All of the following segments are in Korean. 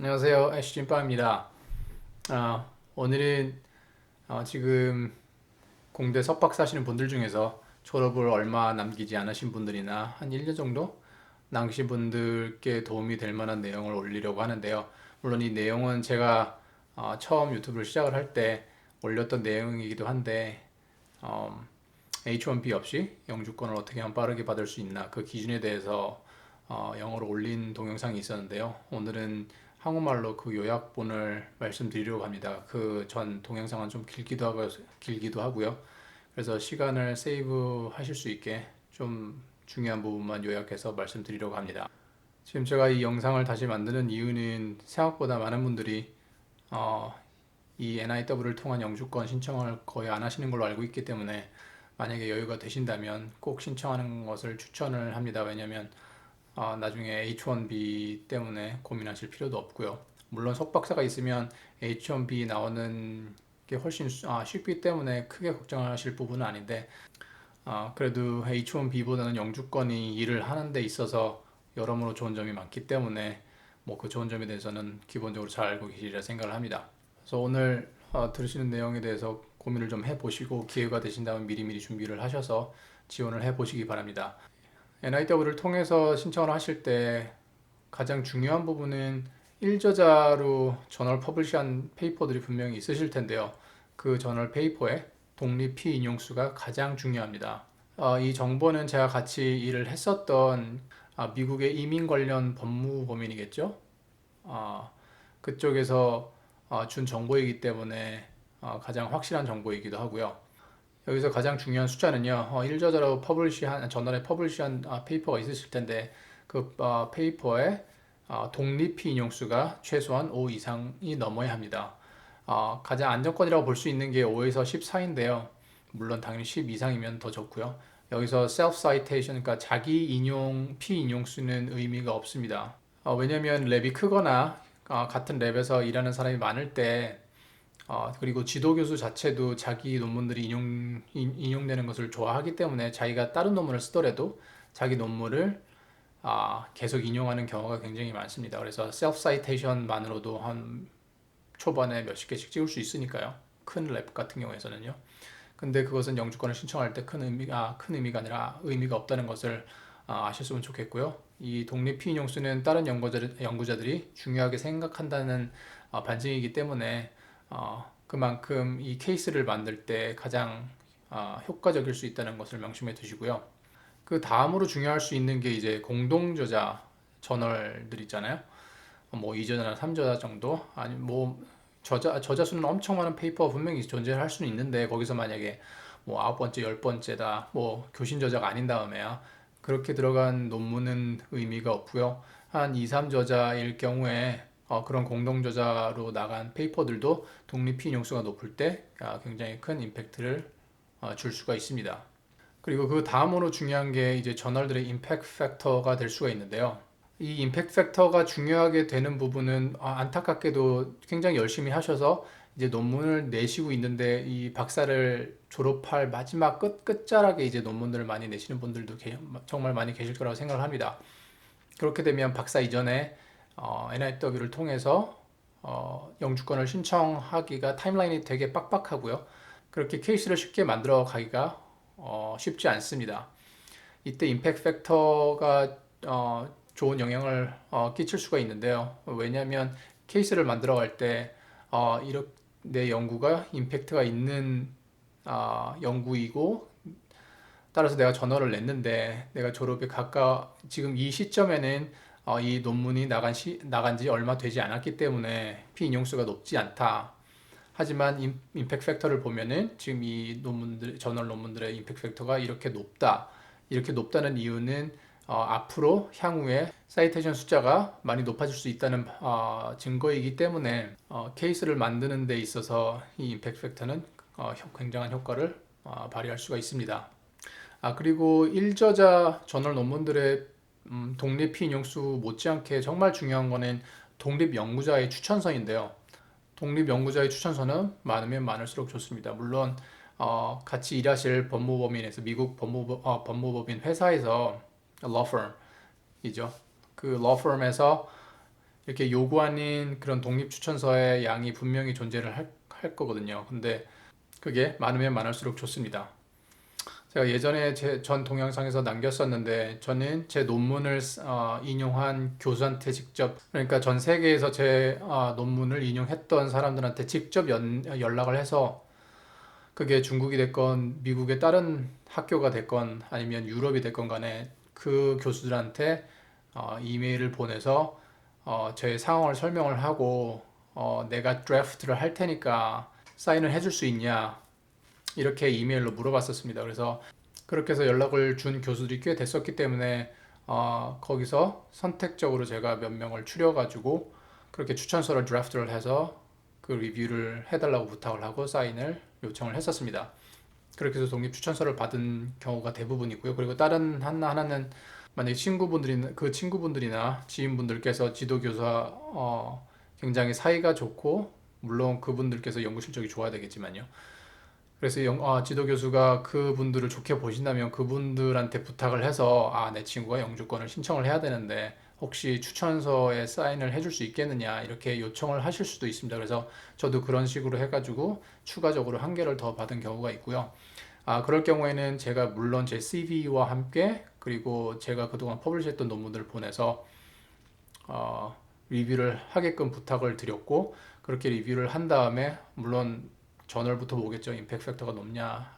안녕하세요. 애쉬진빵입니다. 오늘은 지금 공대 석박사 하시는 분들 중에서 졸업을 얼마 남기지 않으신 분들이나 한 1년 정도 남기신 분들께 도움이 될 만한 내용을 올리려고 하는데요. 물론 이 내용은 제가 처음 유튜브를 시작을 할 때 올렸던 내용이기도 한데 어, H1B 없이 영주권을 어떻게 하면 빠르게 받을 수 있나 그 기준에 대해서 영어로 올린 동영상이 있었는데요. 오늘은 한국말로 그 요약본을 말씀드리려고 합니다. 그 전 동영상은 좀 길기도 하고요. 그래서 시간을 세이브 하실 수 있게 좀 중요한 부분만 요약해서 말씀드리려고 합니다. 지금 제가 이 영상을 다시 만드는 이유는 생각보다 많은 분들이 어, 이 NIW를 통한 영주권 신청을 거의 안 하시는 걸로 알고 있기 때문에 만약에 여유가 되신다면 꼭 신청하는 것을 추천을 합니다. 왜냐하면 나중에 H1B 때문에 고민하실 필요도 없고요. 물론 석박사가 있으면 H1B 나오는 게 훨씬 쉽기 때문에 크게 걱정하실 부분은 아닌데 그래도 H1B보다는 영주권이 일을 하는 데 있어서 여러모로 좋은 점이 많기 때문에 뭐 그 좋은 점에 대해서는 기본적으로 잘 알고 계시리라 생각을 합니다. 그래서 오늘 들으시는 내용에 대해서 고민을 좀 해보시고 기회가 되신다면 미리미리 준비를 하셔서 지원을 해보시기 바랍니다. NIW를 통해서 신청을 하실 때 가장 중요한 부분은 일저자로 저널 퍼블리시한 페이퍼들이 분명히 있으실 텐데요. 그 저널 페이퍼의 독립 피인용수가 가장 중요합니다. 이 정보는 제가 같이 일을 했었던 미국의 이민 관련 법무법인이겠죠. 어, 그쪽에서 준 정보이기 때문에 가장 확실한 정보이기도 하고요. 여기서 가장 중요한 숫자는요, 일저자로 저널에 퍼블리시한 페이퍼가 있으실 텐데, 그 페이퍼의 독립피 인용수가 최소한 5 이상이 넘어야 합니다. 가장 안정권이라고 볼 수 있는 게 5에서 14인데요. 물론 당연히 10 이상이면 더 좋고요. 여기서 self citation, 그러니까 자기 인용, 피 인용수는 의미가 없습니다. 왜냐하면 랩이 크거나 같은 랩에서 일하는 사람이 많을 때 그리고 지도교수 자체도 자기 논문들이 인용되는 것을 좋아하기 때문에 자기가 다른 논문을 쓰더라도 자기 논문을 계속 인용하는 경우가 굉장히 많습니다. 그래서 셀프 사이테이션만으로도 한 초반에 몇십 개씩 찍을 수 있으니까요. 큰 랩 같은 경우에서는요. 근데 그것은 영주권을 신청할 때 큰 의미가 아니라 의미가 없다는 것을 아셨으면 좋겠고요. 이 독립 피인용수는 다른 연구자들이 중요하게 생각한다는 반증이기 때문에 그만큼 이 케이스를 만들 때 가장 효과적일 수 있다는 것을 명심해 두시고요. 그 다음으로 중요할 수 있는 게 이제 공동저자 저널들 있잖아요. 뭐 2저자나 3저자 정도 아니 뭐 저자 수는 엄청 많은 페이퍼가 분명히 존재할 수는 있는데 거기서 만약에 뭐 아홉 번째, 열 번째다 뭐 교신 저자가 아닌 다음에야 그렇게 들어간 논문은 의미가 없고요. 한 2, 3저자일 경우에 그런 공동 저자로 나간 페이퍼들도 독립 피인용수가 높을 때 굉장히 큰 임팩트를 줄 수가 있습니다. 그리고 그 다음으로 중요한 게 이제 저널들의 임팩트 팩터가 될 수가 있는데요. 이 임팩트 팩터가 중요하게 되는 부분은 안타깝게도 굉장히 열심히 하셔서 이제 논문을 내시고 있는데 이 박사를 졸업할 마지막 끝자락에 이제 논문들을 많이 내시는 분들도 정말 많이 계실 거라고 생각을 합니다. 그렇게 되면 박사 이전에 NIW를 통해서 영주권을 신청하기가 타임라인이 되게 빡빡하고요. 그렇게 케이스를 쉽게 만들어 가기가 쉽지 않습니다. 이때 임팩트 팩터가 좋은 영향을 끼칠 수가 있는데요. 왜냐하면 케이스를 만들어 갈 때 이렇게 내 연구가 임팩트가 있는 연구이고 따라서 내가 저널을 냈는데 내가 졸업에 지금 이 시점에는 이 논문이 나간 지 얼마 되지 않았기 때문에 피인용수가 높지 않다. 하지만 임팩트 팩터를 보면은 지금 저널 논문들의 임팩트 팩터가 이렇게 높다. 이렇게 높다는 이유는 앞으로 향후에 사이테이션 숫자가 많이 높아질 수 있다는 증거이기 때문에 케이스를 만드는 데 있어서 이 임팩트 팩터는 굉장한 효과를 발휘할 수가 있습니다. 그리고 일저자 저널 논문들의 독립 피인용수 못지않게 정말 중요한 거는 독립 연구자의 추천서인데요. 독립 연구자의 추천서는 많으면 많을수록 좋습니다. 물론 같이 일하실 법무법인에서 미국 법무법인 회사에서 law firm이죠. 그 law firm에서 이렇게 요구 아닌 그런 독립 추천서의 양이 분명히 존재를 할 거거든요. 근데 그게 많으면 많을수록 좋습니다. 제가 예전에 제 전 동영상에서 남겼었는데 저는 제 논문을 인용한 교수한테 직접, 그러니까 전 세계에서 제 논문을 인용했던 사람들한테 직접 연락을 해서, 그게 중국이 됐건 미국의 다른 학교가 됐건 아니면 유럽이 됐건 간에 그 교수들한테 이메일을 보내서 제 상황을 설명을 하고 내가 드래프트를 할 테니까 사인을 해줄 수 있냐, 이렇게 이메일로 물어봤었습니다. 그래서 그렇게 해서 연락을 준 교수들이 꽤 됐었기 때문에 거기서 선택적으로 제가 몇 명을 추려가지고 그렇게 추천서를 드래프트를 해서 그 리뷰를 해달라고 부탁을 하고 사인을 요청을 했었습니다. 그렇게 해서 독립 추천서를 받은 경우가 대부분이고요. 그리고 다른 하나는, 만약에 그 친구분들이나 지인분들께서 지도교수와 굉장히 사이가 좋고, 물론 그분들께서 연구 실적이 좋아야 되겠지만요. 그래서 지도 교수가 그분들을 좋게 보신다면 그분들한테 부탁을 해서, 내 친구가 영주권을 신청을 해야 되는데 혹시 추천서에 사인을 해줄 수 있겠느냐, 이렇게 요청을 하실 수도 있습니다. 그래서 저도 그런 식으로 해가지고 추가적으로 한 개를 더 받은 경우가 있고요. 그럴 경우에는 제가 물론 제 CV와 함께, 그리고 제가 그동안 퍼블리시했던 논문들을 보내서 리뷰를 하게끔 부탁을 드렸고, 그렇게 리뷰를 한 다음에 물론 저널부터 보겠죠. 임팩트 팩터가 높냐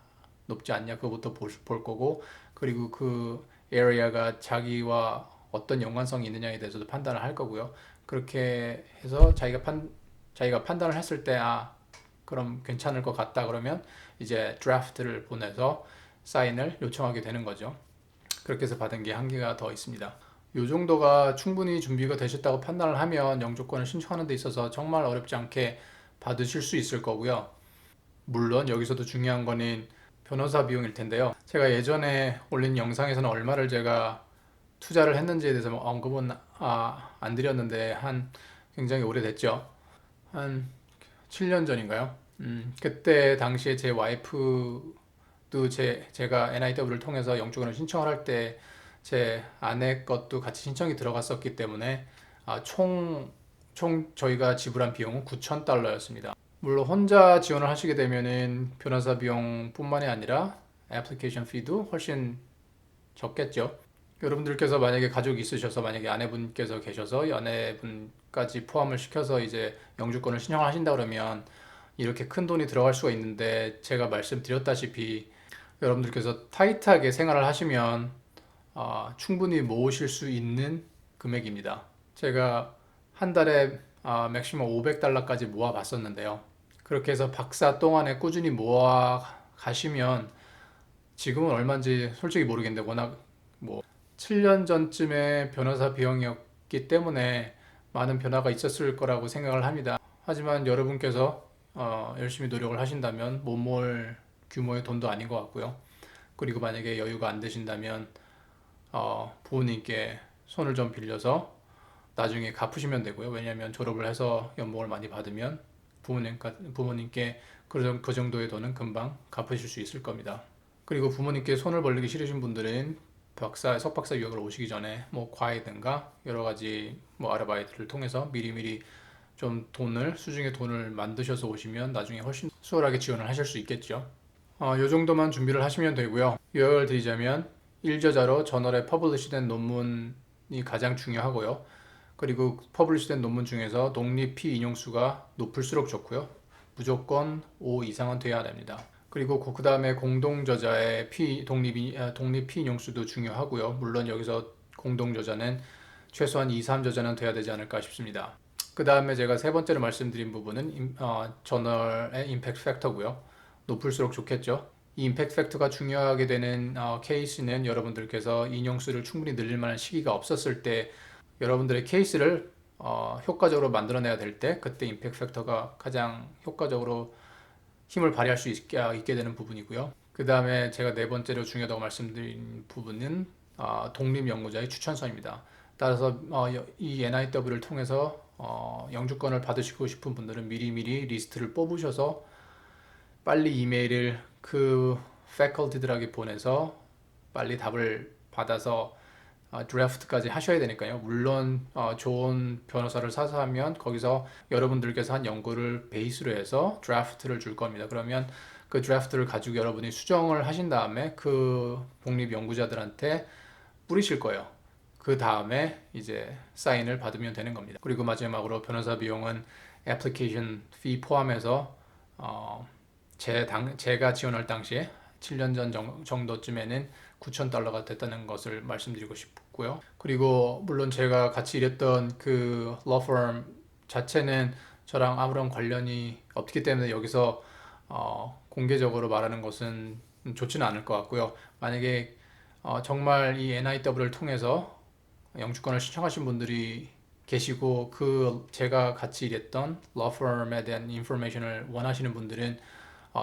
높지 않냐 그거부터 볼 거고, 그리고 그 에리어가 자기와 어떤 연관성이 있느냐에 대해서도 판단을 할 거고요. 그렇게 해서 자기가 판단을 했을 때 그럼 괜찮을 것 같다 그러면 이제 드래프트를 보내서 사인을 요청하게 되는 거죠. 그렇게 해서 받은 게 한 개가 더 있습니다. 요 정도가 충분히 준비가 되셨다고 판단을 하면 영주권을 신청하는 데 있어서 정말 어렵지 않게 받으실 수 있을 거고요. 물론 여기서도 중요한 거는 변호사 비용일 텐데요. 제가 예전에 올린 영상에서는 얼마를 제가 투자를 했는지에 대해서 언급은 안 드렸는데, 한 굉장히 오래됐죠. 한 7년 전인가요? 그때 당시에 제 와이프도 제가 NIW를 통해서 영주권을 신청을 할 때 제 아내 것도 같이 신청이 들어갔었기 때문에 총 저희가 지불한 비용은 9,000달러였습니다. 물론 혼자 지원을 하시게 되면은 변호사 비용뿐만이 아니라 애플리케이션 피도 훨씬 적겠죠. 여러분들께서 만약에 가족이 있으셔서, 만약에 아내분께서 계셔서 아내분까지 포함을 시켜서 이제 영주권을 신청하신다 그러면 이렇게 큰 돈이 들어갈 수가 있는데, 제가 말씀드렸다시피 여러분들께서 타이트하게 생활을 하시면 충분히 모으실 수 있는 금액입니다. 제가 한 달에 맥시멈 500달러까지 모아 봤었는데요. 그렇게 해서 박사 동안에 꾸준히 모아 가시면, 지금은 얼마인지 솔직히 모르겠는데 워낙 뭐 7년 전쯤에 변호사 비용이었기 때문에 많은 변화가 있었을 거라고 생각을 합니다. 하지만 여러분께서 열심히 노력을 하신다면 못 모을 규모의 돈도 아닌 것 같고요. 그리고 만약에 여유가 안 되신다면 부모님께 손을 좀 빌려서 나중에 갚으시면 되고요. 왜냐하면 졸업을 해서 연봉을 많이 받으면 부모님께 그 정도의 돈은 금방 갚으실 수 있을 겁니다. 그리고 부모님께 손을 벌리기 싫으신 분들은 석박사 유학을 오시기 전에 뭐 과외든가 여러 가지 뭐 아르바이트를 통해서 미리미리 좀 수중에 돈을 만드셔서 오시면 나중에 훨씬 수월하게 지원을 하실 수 있겠죠. 요 정도만 준비를 하시면 되고요. 요약을 드리자면 1저자로 저널에 퍼블리시된 논문이 가장 중요하고요. 그리고 퍼블리시된 논문 중에서 독립 피인용수가 높을수록 좋고요. 무조건 5 이상은 돼야 됩니다. 그리고 그 다음에 공동저자의 독립 피인용수도 중요하고요. 물론 여기서 공동저자는 최소한 2, 3저자는 돼야 되지 않을까 싶습니다. 그 다음에 제가 세 번째로 말씀드린 부분은 저널의 임팩트 팩터고요. 높을수록 좋겠죠. 이 임팩트 팩터가 중요하게 되는 케이스는 여러분들께서 인용수를 충분히 늘릴 만한 시기가 없었을 때, 여러분들의 케이스를 효과적으로 만들어내야 될 때, 그때 임팩트 팩터가 가장 효과적으로 힘을 발휘할 수 있게 되는 부분이고요. 그 다음에 제가 네 번째로 중요하다고 말씀드린 부분은 독립 연구자의 추천서입니다. 따라서 이 NIW를 통해서 영주권을 받으시고 싶은 분들은 미리미리 리스트를 뽑으셔서 빨리 이메일을 그 패컬티들에게 보내서 빨리 답을 받아서 드래프트까지 하셔야 되니까요. 물론 좋은 변호사를 사서 하면 거기서 여러분들께서 한 연구를 베이스로 해서 드래프트를 줄 겁니다. 그러면 그 드래프트를 가지고 여러분이 수정을 하신 다음에 그 독립 연구자들한테 뿌리실 거예요. 그 다음에 이제 사인을 받으면 되는 겁니다. 그리고 마지막으로 변호사 비용은 애플리케이션 피 포함해서 제가 지원할 당시에 7년 전 정도쯤에는 $9,000가 됐다는 것을 말씀드리고 싶고요. 그리고 물론 제가 같이 일했던 그 러펌 자체는 저랑 아무런 관련이 없기 때문에 여기서 공개적으로 말하는 것은 좋지는 않을 것 같고요. 만약에 정말 이 NIW를 통해서 영주권을 신청하신 분들이 계시고 그 제가 같이 일했던 러펌에 대한 인포메이션을 원하시는 분들은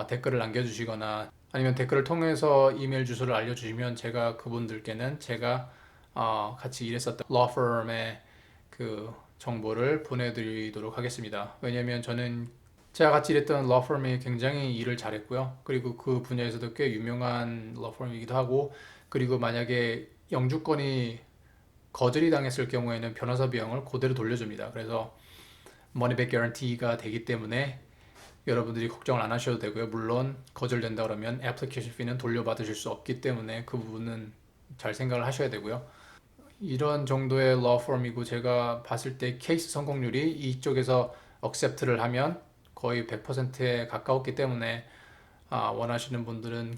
댓글을 남겨주시거나 아니면 댓글을 통해서 이메일 주소를 알려주시면 제가 그분들께는 제가 같이 일했었던 러펌의 그 정보를 보내드리도록 하겠습니다. 왜냐면 저는 제가 같이 일했던 러펌이 굉장히 일을 잘했고요. 그리고 그 분야에서도 꽤 유명한 러펌이기도 하고 그리고 만약에 영주권이 거절이 당했을 경우에는 변호사 비용을 그대로 돌려줍니다. 그래서 머니백 개런티가 되기 때문에 여러분들이 걱정을 안 하셔도 되고요. 물론 거절된다 그러면 애플리케이션 피는 돌려받으실 수 없기 때문에 그 부분은 잘 생각을 하셔야 되고요. 이런 정도의 러펌이고 제가 봤을 때 케이스 성공률이 이쪽에서 억셉트를 하면 거의 100%에 가까웠기 때문에 원하시는 분들은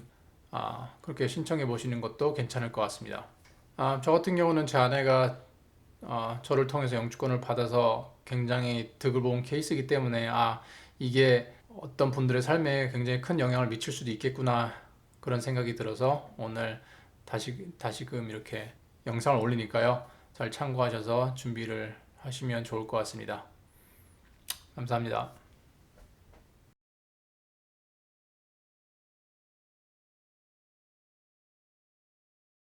그렇게 신청해 보시는 것도 괜찮을 것 같습니다. 저 같은 경우는 제 아내가 저를 통해서 영주권을 받아서 굉장히 득을 본 케이스이기 때문에 이게 어떤 분들의 삶에 굉장히 큰 영향을 미칠 수도 있겠구나 그런 생각이 들어서 오늘 다시금 이렇게 영상을 올리니까요. 잘 참고하셔서 준비를 하시면 좋을 것 같습니다. 감사합니다.